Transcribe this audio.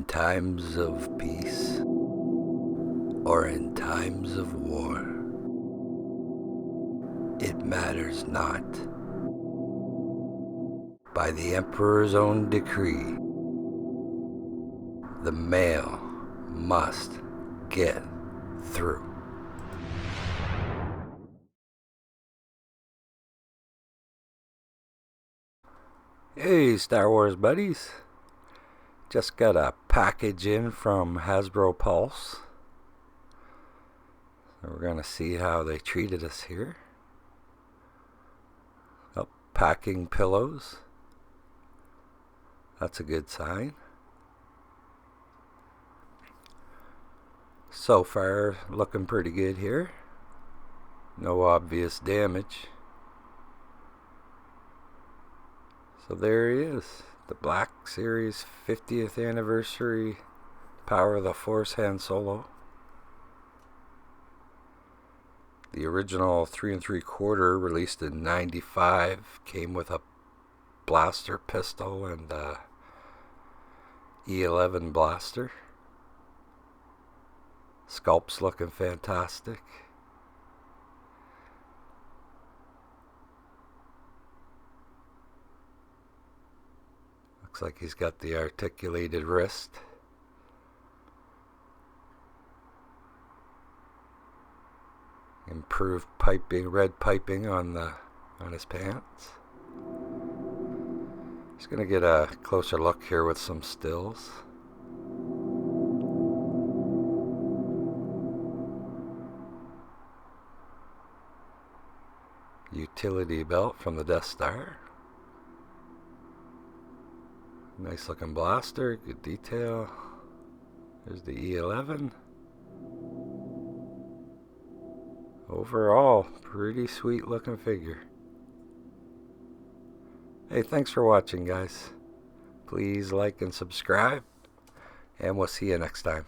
In times of peace or in times of war, it matters not. By the Emperor's own decree, the mail must get through. Hey, Star Wars buddies. Just got a package in from Hasbro Pulse. So we're going to see how they treated us here. Oh, packing pillows. That's a good sign. So far, looking pretty good here. No obvious damage. So there he is, the Black Series 50th anniversary Power of the Force Han Solo. The original 3 3/4, released in '95, came with a blaster pistol and a E11 blaster. Sculpt's looking fantastic. Looks like he's got the articulated wrist. Improved piping, red piping on his pants. Just gonna get a closer look here with some stills. Utility belt from the Death Star. Nice looking blaster, good detail. There's the E11. Overall, pretty sweet looking figure. Hey, thanks for watching, guys. Please like and subscribe, and we'll see you next time.